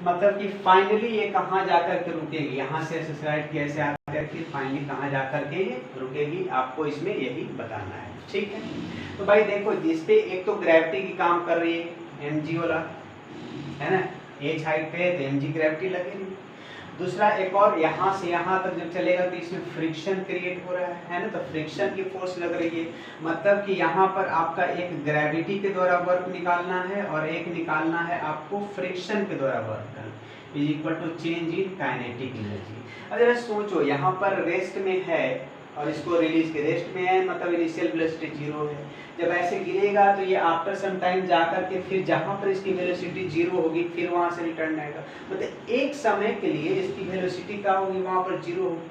मतलब कि फाइनली ये कहाँ जाकर के रुकेगी, यहाँ से स्लाइड कैसे आकर के फाइनली कहाँ जाकर के ये रुकेगी, आपको इसमें यही बताना है। ठीक है, तो भाई देखो इस पे एक तो ग्रेविटी की काम कर रही है mg वाला, है ना, h हाइट पे है तो mg ग्रेविटी लगेगी। दूसरा एक और यहाँ से यहाँ तक जब चलेगा तो इसमें फ्रिक्शन क्रिएट हो रहा है ना, तो फ्रिक्शन की फोर्स लग रही है, मतलब कि यहाँ पर आपका एक ग्रेविटी के द्वारा वर्क निकालना है और एक निकालना है आपको फ्रिक्शन के द्वारा work is equal to change in kinetic energy. अगर सोचो यहाँ पर रेस्ट में है और इसको रिलीज के रेस्ट में है, मतलब इनिशियल वेलोसिटी 0 है, जब ऐसे गिरेगा तो ये आफ्टर सम टाइम जाकर के फिर जहाँ पर इसकी वेलोसिटी 0 होगी फिर वहाँ से रिटर्न आएगा, मतलब एक समय के लिए इसकी वेलोसिटी क्या होगी, वहाँ पर 0 होगी,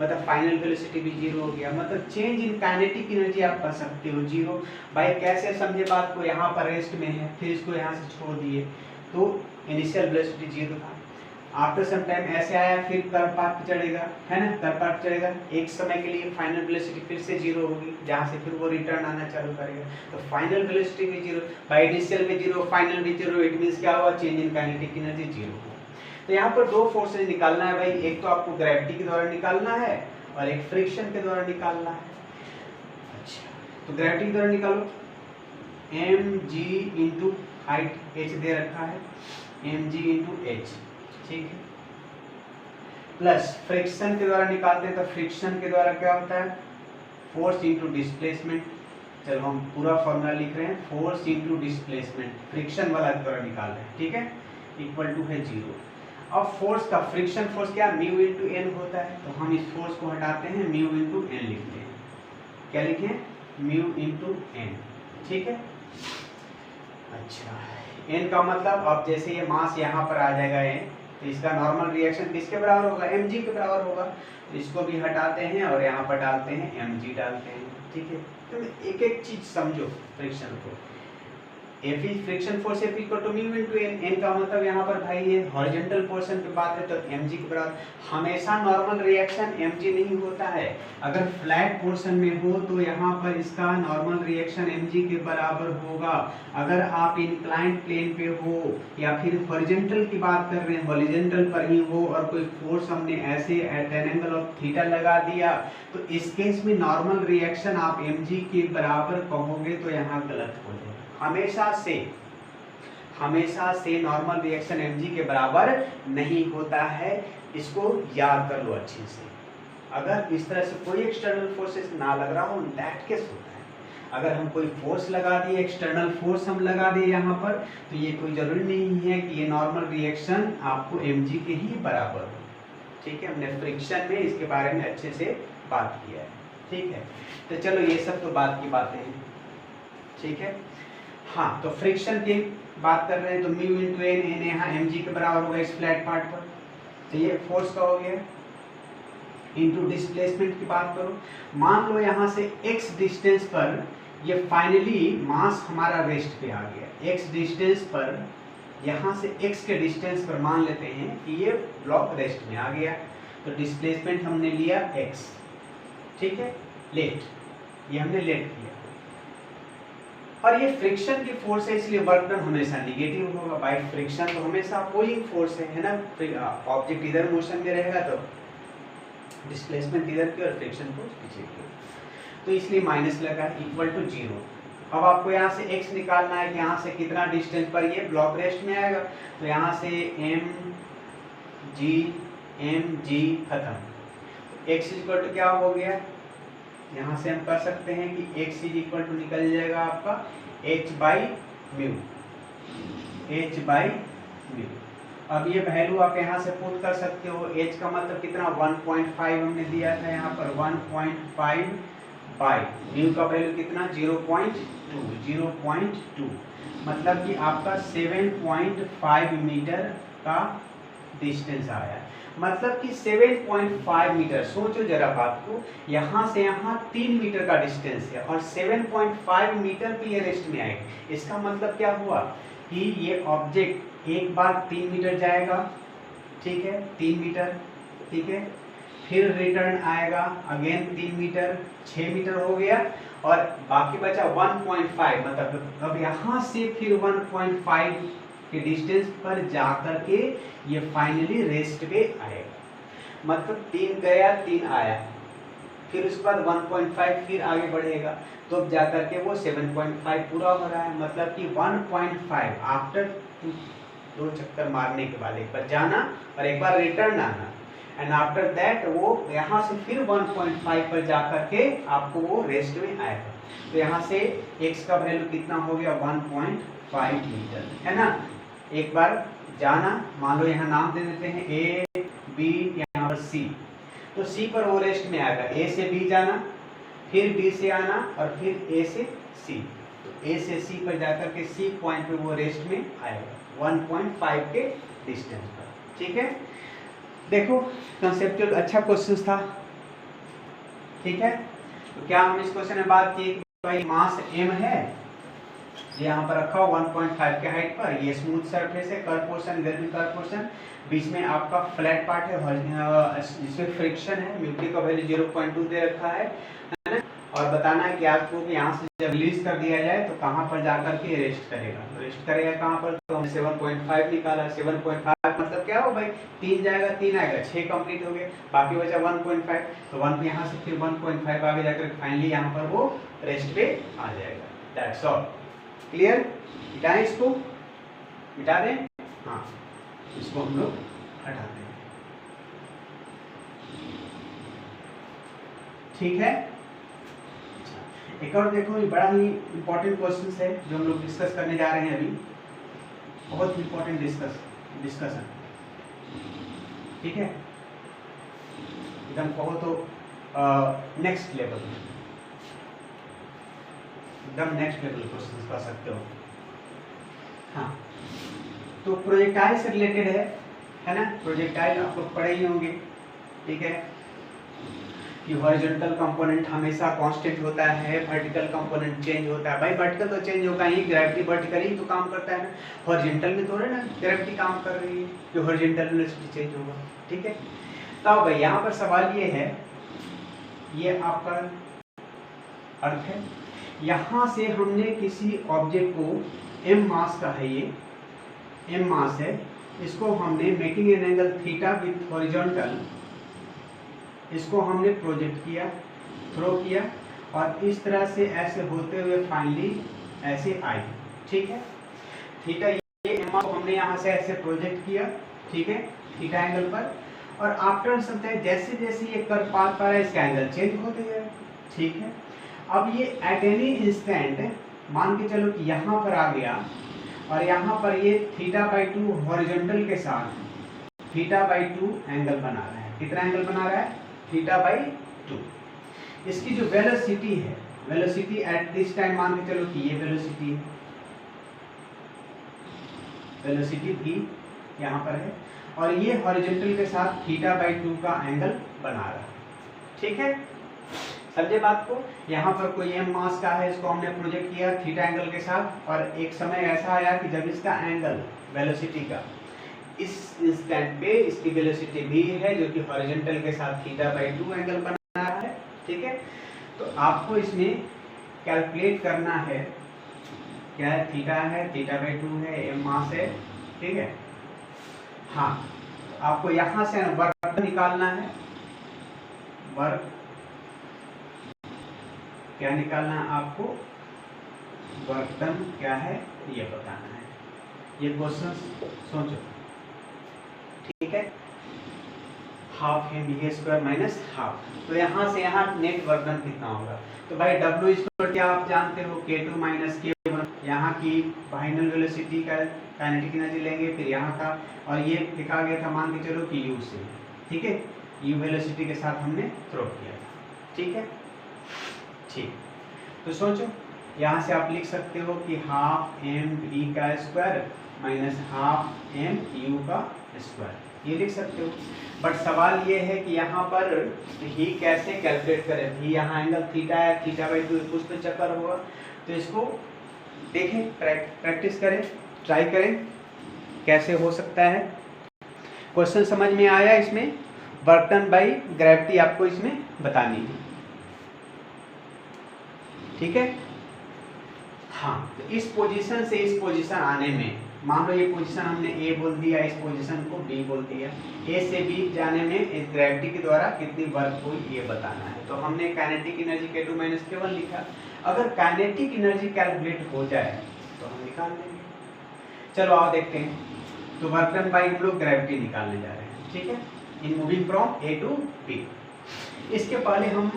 मतलब फाइनल वेलोसिटी भी 0 हो गया, मतलब चेंज इन काइनेटिक एनर्जी आप कह सकते हो 0। भाई कैसे समझे बात को, यहाँ पर रेस्ट में है फिर इसको यहाँ से छोड़ दिए तो इनिशियल वेलोसिटी 0 था, आफ्टर सम टाइम ऐसे आया फिर कर्व पाथ पे चढ़ेगा, है ना, कर्व पाथ पे चढ़ेगा, एक समय के लिए फाइनल वेलोसिटी फिर से 0 होगी, जहाँ से फिर वो रिटर्न आना चालू करेगा, तो फाइनल वेलोसिटी भी 0, बाय इनिशियल भी 0, फाइनल भी 0, इट मींस क्या हुआ, चेंज इन काइनेटिक एनर्जी 0 हुआ। तो यहाँ पर दो फोर्सेज निकालना है भाई, एक तो आपको ग्रेविटी के द्वारा निकालना है और एक फ्रिक्शन के द्वारा निकालना है। अच्छा, तो ग्रेविटी के द्वारा निकालो, mg इंटू हाइट h दे रखा है, mg इंटू h, ठीक है, प्लस फ्रिक्शन के द्वारा निकालते हैं, तो फ्रिक्शन के द्वारा क्या होता है, फोर्स इंटू डिस्प्लेसमेंट। चलो हम पूरा फॉर्मूला लिख रहे हैं, फोर्स इंटू डिस्प्लेसमेंट फ्रिक्शन वाला के द्वारा निकाल रहे हैं, ठीक है, इक्वल टू है 0। अब फोर्स का फ्रिक्शन फोर्स क्या म्यू इंटू एन होता है, तो हम इस फोर्स को हटाते हैं, म्यू इंटू एन लिखते हैं, क्या लिखें, म्यू इंटू एन, ठीक है। अच्छा, एन का मतलब अब जैसे ये मास यहाँ पर आ जाएगा एन, तो इसका नॉर्मल रिएक्शन किसके बराबर होगा, mg के बराबर होगा, तो इसको भी हटाते हैं और यहाँ पर डालते हैं mg डालते हैं, ठीक है। तो एक एक चीज समझो, फ्रिक्शन को F is friction force F equal to mu into n, n का मतलब यहाँ पर भाई ये हॉरिजॉन्टल पोर्शन पे बात है तो mg के बराबर। हमेशा नॉर्मल रिएक्शन mg नहीं होता है, अगर फ्लैट पोर्शन में हो तो यहाँ पर इसका नॉर्मल रिएक्शन mg के बराबर होगा। अगर आप इंक्लाइंड प्लेन पे हो या फिर हॉरिजॉन्टल की बात कर रहे हैं, हॉरिजॉन्टल पर ही हो और कोई फोर्स हमने ऐसे at an angle of theta लगा दिया, तो इस केस में नॉर्मल रिएक्शन आप mg के बराबर कहोगे तो यहाँ गलत हो जाएगा। हमेशा से नॉर्मल रिएक्शन mg के बराबर नहीं होता है, इसको याद कर लो अच्छे से। अगर इस तरह से कोई एक्सटर्नल फोर्सेस ना लग रहा हो, दैट केस होता है। अगर हम कोई फोर्स लगा दिए, एक्सटर्नल फोर्स हम लगा दिए यहाँ पर, तो ये कोई जरूरी नहीं है कि ये नॉर्मल रिएक्शन आपको mg के ही बराबर हो, ठीक है। हमने फ्रिक्शन में इसके बारे में अच्छे से बात किया है, ठीक है। तो चलो ये सब तो बात की बातें हैं, ठीक है। हाँ, तो फ्रिक्शन की बात कर रहे हैं तो म्यू इंटू एन, एन यहाँ mg के बराबर होगा इस फ्लैट पार्ट पर, तो ये फोर्स का हो गया। इंटू डिस्प्लेसमेंट की बात करो, मान लो यहाँ से x डिस्टेंस पर ये फाइनली मास हमारा रेस्ट पे आ गया, x डिस्टेंस पर, यहाँ से x के डिस्टेंस पर मान लेते हैं कि ये ब्लॉक रेस्ट में आ गया, तो डिस्प्लेसमेंट हमने लिया x, ठीक है, लेट, ये हमने लेट किया, और ये फ्रिक्शन की फोर्स है इसलिए वर्क डन हमेशा नेगेटिव होगा। बाय फ्रिक्शन तो हमेशा अपोजिंग फोर्स है ना, ऑब्जेक्ट इधर मोशन में रहेगा तो डिस्प्लेसमेंट इधर की और फ्रिक्शन फोर्स पीछे की, तो इसलिए माइनस लगा इक्वल टू 0। अब आपको यहाँ से x निकालना है कि यहाँ से कितना डिस्टेंस पर ये ब्लॉक रेस्ट में आएगा, तो यहाँ से mg खत्म, x इक्वल टू क्या हो गया, यहाँ से हम कर सकते हैं कि x इज इक्वल टू निकल जाएगा आपका h बाई म्यू, अब ये वैल्यू आप यहाँ से पुट कर सकते हो, h का मतलब कितना 1.5 हमने दिया था यहाँ पर, 1.5 बाई म्यू का वैल्यू कितना 0.2, मतलब कि आपका 7.5 मीटर का डिस्टेंस आया, मतलब कि 7.5 मीटर। सोचो जरा बात को, यहाँ से यहाँ 3 मीटर का डिस्टेंस है और 7.5 मीटर पे ये रेस्ट में आएगी। इसका मतलब क्या हुआ कि ये ऑब्जेक्ट एक बार 3 मीटर जाएगा, ठीक है, 3 मीटर, ठीक है, फिर रिटर्न आएगा अगेन 3 मीटर, 6 मीटर हो गया, और बाकी बचा 1.5, मतलब अब यहाँ से फिर 1.5 के डिस्टेंस पर जाकर के ये फाइनली रेस्ट पे आएगा। मतलब 3 गया 3 आया, फिर उसके बाद 1.5 फिर आगे बढ़ेगा, तो अब जाकर के वो 7.5 पूरा हो रहा है। मतलब कि 1.5 आफ्टर 2 चक्कर मारने के बाद एक बार जाना और एक बार रिटर्न आना, एंड आफ्टर दैट वो यहाँ से फिर 1.5 पर जाकर के आपको वो रेस्ट में आएगा। तो यहाँ से x का वैल्यू कितना हो गया 1.5 मीटर, है ना। एक बार जाना, मान लो यहाँ नाम दे देते हैं A B, यहाँ पर C, तो C पर वो रेस्ट में आएगा। A से B जाना, फिर B से आना और फिर A से C, तो A से C पर जाकर के C पॉइंट पे वो रेस्ट में आएगा 1.5 के डिस्टेंस पर, ठीक है। देखो कंसेप्चुअल अच्छा क्वेश्चन था, ठीक है। तो क्या हम इस क्वेश्चन में बात की कि भाई मास m है, यहाँ पर रखा हो 1.5 के हाइट पर, ये स्मूथ सरफेस है, कर्व पोर्शन, इधर भी कर्व पोर्शन, बीच में आपका फ्लैट पार्ट है जिसमें फ्रिक्शन है, म्यूटी का वैल्यू 0.2 दे रखा है ना, और बताना है कि आपको कि यहाँ से जब रिलीज कर दिया जाए तो कहाँ पर जाकर के रेस्ट करेगा। तो रेस्ट करेगा कहाँ पर, तो हमने 7.5 निकाला। 7.5 मतलब क्या हो भाई, 3 जाएगा 3 आएगा, 6 कंप्लीट हो गए, बाकी बचा 1.5, तो 1 यहाँ से फिर 1.5 आगे जाकर फाइनली यहाँ पर वो रेस्ट पे आ जाएगा। That's all. क्लियर? मिटाएं इसको, मिटा दें, हाँ इसको हम लोग हटा दें, ठीक है। एक और देखो, ये बड़ा ही इंपॉर्टेंट क्वेश्चन है जो हम लोग डिस्कस करने जा रहे हैं अभी, बहुत इंपॉर्टेंट डिस्कशन, ठीक है, एकदम कहो तो नेक्स्ट लेवल, एकदम नेक्स्ट लेवल क्वेश्चन कर सकते हो। हाँ, तो प्रोजेक्टाइल से रिलेटेड है ना। प्रोजेक्टाइल आप लोग पढ़े ही होंगे, ठीक है, कि हॉरिजॉन्टल कंपोनेंट हमेशा कांस्टेंट होता है, वर्टिकल कंपोनेंट चेंज होता है। भाई वर्टिकल तो चेंज होगा ही, ग्रेविटी वर्टिकल ही तो काम करता है ना, हॉरिजॉन्टल में थोड़े ना ग्रेविटी काम कर रही है जो हॉरिजॉन्टल वेलोसिटी चेंज होगा, ठीक है। तो भाई यहाँ पर सवाल ये है, ये आपका अर्थ है, यहाँ से हमने किसी ऑब्जेक्ट को m मास का है, ये m मास है, इसको हमने making an angle theta with horizontal, इसको हमने प्रोजेक्ट किया, थ्रो किया, और इस तरह से ऐसे होते हुए फाइनली ऐसे आई, ठीक है। थीटा ये m को हमने यहाँ से ऐसे प्रोजेक्ट किया, ठीक है, थीटा एंगल पर, और आफ्टर समझते हैं जैसे जैसे ये कर पा रहा है इसका एंगल चेंज होते जाएगा, ठीक है। अब ये एट एनी इंस्टेंट मान के चलो कि यहाँ पर आ गया और यहाँ पर ये θ/2 हॉरिजॉन्टल के साथ θ/2 एंगल बना रहा है। कितना एंगल बना रहा है? θ/2। इसकी जो वेलोसिटी है, वेलोसिटी एट दिस टाइम मान के चलो कि ये वेलोसिटी है, वेलोसिटी भी यहाँ पर है, और ये हॉरिजॉन्टल के साथ θ/2 का एंगल बना रहा है, ठीक है। समझे बात को? यहाँ पर कोई m मास का है, इसको हमने प्रोजेक्ट किया थीटा एंगल के साथ, और एक समय ऐसा आया कि जब इसका एंगल वेलोसिटी का इस इंस्टेंट पे इसकी वेलोसिटी भी है जो कि हॉरिजॉन्टल के साथ θ/2 एंगल बना रहा है, ठीक है। तो आपको इसमें कैलकुलेट करना है, क्या है, थीटा है, θ/2 है, m मास है, ठीक है। हाँ, आपको यहाँ से वर्क निकालना है, वर्क क्या निकालना है आपको, वर्क डन क्या है ये बताना है। ये क्वेश्चन सोचो, ठीक है। हाफ mv² माइनस हाफ, तो यहाँ से यहाँ नेट वर्क डन कितना होगा? तो भाई W क्या आप जानते हो, K2 माइनस K1, यहाँ की फाइनल वेलोसिटी का काइनेटिक एनर्जी लेंगे, फिर यहाँ का, और ये लिखा गया था मान के चलो कि u से, ठीक है, u वेलोसिटी के साथ हमने थ्रो किया था, ठीक है, ठीक। तो सोचो यहाँ से आप लिख सकते हो कि half mv² minus half M U का स्क्वायर, ये लिख सकते हो। बट सवाल ये है कि यहाँ पर भी कैसे कैलकुलेट करें, भी यहाँ एंगल थीटा है, थीटा बाई 2 कुछ तो चक्कर होगा, तो इसको देखें, प्रैक्टिस करें, ट्राई करें कैसे हो सकता है। क्वेश्चन समझ में आया? इसमें वर्क डन बाई ग्रेविटी आपको इसमें बतानी है, ठीक है। हाँ, तो इस पोजीशन से इस पोजीशन आने में, मान लो ये पोजीशन हमने ए बोल दिया, इस पोजीशन को बी बोल दिया, ए से बी जाने में इस ग्रेविटी के द्वारा कितनी वर्क हुई ये बताना है। तो हमने kinetic energy K2 minus K1 लिखा। अगर काइनेटिक एनर्जी कैलकुलेट हो जाए तो हम निकाल लेंगे। चलो आओ देखते हैं। तो वर्क डन बाई हम लोग ग्रेविटी निकालने जा रहे हैं, ठीक है, in moving from A to B. इसके पहले हम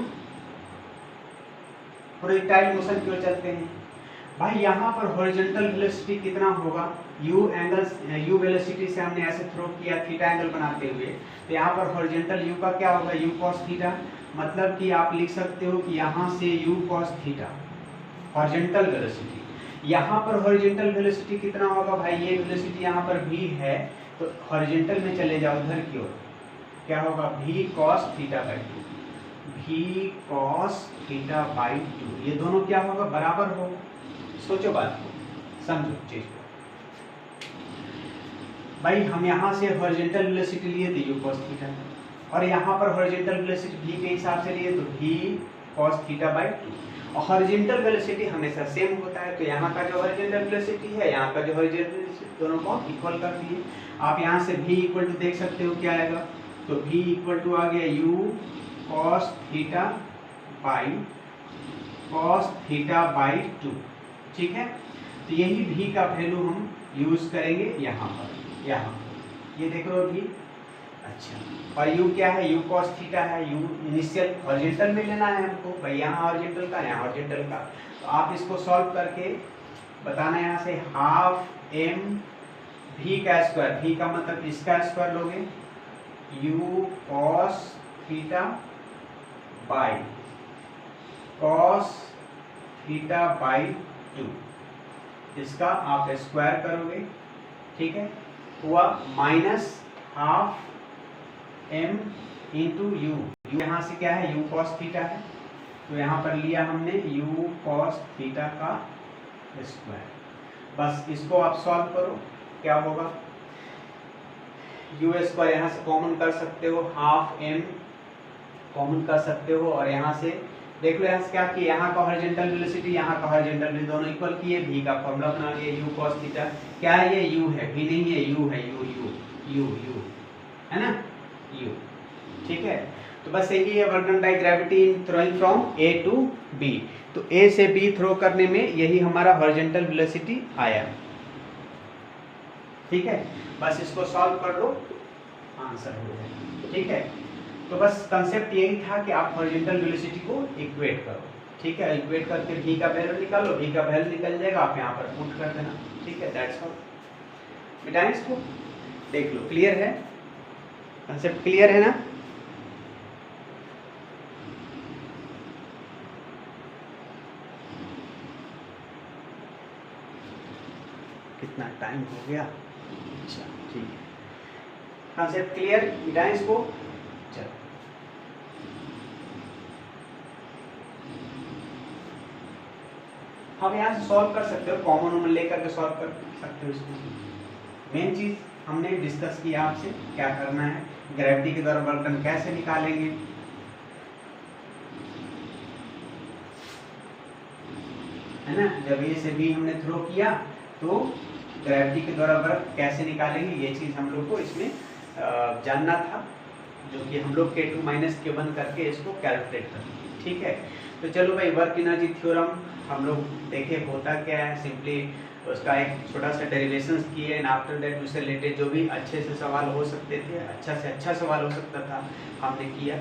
प्रोजेक्टाइल मोशन की ओर चलते हैं। भाई यहाँ पर हॉरिजॉन्टल वेलोसिटी कितना होगा, यू एंगल्स, यू वेलोसिटी से हमने ऐसे थ्रो किया थीटा एंगल बनाते हुए, तो यहाँ पर हॉरिजॉन्टल यू का क्या होगा, यू कॉस थीटा। मतलब कि आप लिख सकते हो कि यहाँ से you cos theta horizontal velocity. यहाँ पर हॉरिजॉन्टल वेलोसिटी कितना होगा भाई, ये वेलोसिटी यहाँ पर v है, तो हॉरिजॉन्टल में चले जाओ उधर की ओर, क्या होगा v cos theta by 2, v cos theta by 2, ये दोनों क्या होगा, बराबर होगा। सोचो बात को, समझो चीज को। भाई हम यहाँ से हॉरिजॉन्टल वेलोसिटी लिए थे u cos थीटा, और यहाँ पर हॉरिजॉन्टल वेलोसिटी v के हिसाब से लिए तो v cos थीटा बाई 2। और हॉरिजॉन्टल वेलोसिटी हमेशा सेम होता है, तो यहाँ का जो हॉरिजॉन्टल वेलोसिटी है, यहाँ का जो हॉरिजॉन्टल वेलोसिटी, दोनों को इक्वल कर दिए। आप यहाँ से v इक्वल टू देख सकते हो क्या आएगा, तो v इक्वल टू आ गया u cos theta by cos theta by 2, ठीक है। तो यही v का वैल्यू हम यूज करेंगे यहाँ पर, यहाँ ये देख रहे हो v, अच्छा, और u क्या है, u cos थीटा है, u इनिशियल हॉरिजॉन्टल में लेना है हमको भाई, यहाँ हॉरिजॉन्टल का, यहाँ हॉरिजॉन्टल का। तो आप इसको सॉल्व करके बताना, यहाँ से हाफ m v का स्क्वायर, v का मतलब इसका स्क्वायर लोगे, u cos theta by cos theta by 2, इसका आप स्क्वायर करोगे, ठीक है, हुआ minus half m into you, यहाँ से क्या है, u cos थीटा है, तो यहाँ पर लिया हमने u cos थीटा का स्क्वायर। बस इसको आप सॉल्व करो, क्या होगा, u स्क्वायर यहाँ से कॉमन कर सकते हो, हाफ m कॉमन कर सकते हो, और यहाँ से देख लो, यहाँ से क्या किया, यहाँ का हॉरिजॉन्टल वेलोसिटी, यहाँ का हॉरिजॉन्टल वेलोसिटी, दोनों इक्वल किए, v का फॉर्मूला बना लिया, u cos थीटा, क्या है ये, u है, v नहीं है, u है, u है ना, u, ठीक है। तो बस यही है work done by gravity in throwing from a to b। तो a से b थ्रो करने में यही हमारा हॉरिजॉन्टल वेलोसिटी आया, ठीक है। बस इसको सॉल्व कर लो, आंसर हो जाएगा, ठीक है। तो बस कंसेप्ट यही था कि आप हॉरिजॉन्टल वेलोसिटी को इक्वेट करो, ठीक है, इक्वेट करके v का वैल्यू निकालो, v का वैल्यू निकल जाएगा, आप यहाँ पर पुट कर देना, ठीक है, दैट्स ऑल। मिटाएं इसको, देख लो, क्लियर है, कंसेप्ट क्लियर है ना। कितना टाइम हो गया, अच्छा ठीक है, कंसेप्ट क्लियर, मिटाएं इसको। चलो हम यहाँ से सॉल्व कर सकते हो, कॉमन उमन लेकर के सॉल्व कर सकते हो इसको। मेन चीज हमने डिस्कस किया आपसे, क्या करना है, ग्रेविटी के द्वारा वर्क डन कैसे निकालेंगे, है ना। जब ए से बी हमने थ्रो किया तो ग्रेविटी के द्वारा वर्क कैसे निकालेंगे, ये चीज हम लोग को इसमें जानना था, जो कि हम लोग K2 माइनस K1 करके इसको कैलकुलेट करेंगे, ठीक है। तो चलो भाई, वर्क एनर्जी थ्योरम हम लोग देखे होता क्या है, सिंपली उसका एक छोटा सा डेरिवेशन किए, एंड आफ्टर दैट उससे रिलेटेड जो भी अच्छे से सवाल हो सकते थे, अच्छा से अच्छा सवाल हो सकता था, हमने किया।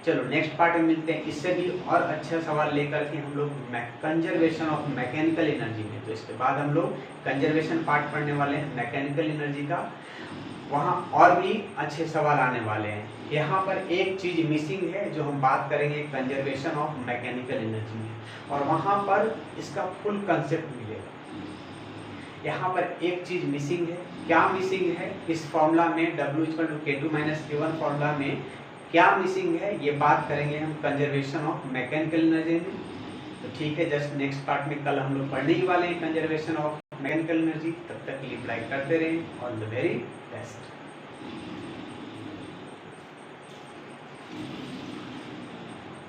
चलो नेक्स्ट पार्ट में मिलते हैं, इससे भी और अच्छा सवाल लेकर के हम लोग कंजर्वेशन ऑफ मैकेनिकल एनर्जी में। तो इसके बाद हम लोग कंजर्वेशन पार्ट पढ़ने वाले हैं मैकेनिकल एनर्जी का, वहाँ और भी अच्छे सवाल आने वाले हैं। यहाँ पर एक चीज़ मिसिंग है जो हम बात करेंगे कंजर्वेशन ऑफ मैकेनिकल एनर्जी में, और वहाँ पर इसका फुल कंसेप्ट मिलेगा। यहाँ पर एक चीज़ मिसिंग है। क्या मिसिंग है इस फॉर्मूला में, W = K2 - K1 फॉर्मूला में क्या मिसिंग है, ये बात करेंगे हम कंजर्वेशन ऑफ मैकेनिकल एनर्जी में। तो ठीक है, जस्ट नेक्स्ट पार्ट में कल हम लोग पढ़ने ही वाले हैं कंजर्वेशन ऑफ मैकेनिकल एनर्जी। तब तक के लिए पढ़ाई करते रहें। All the very best.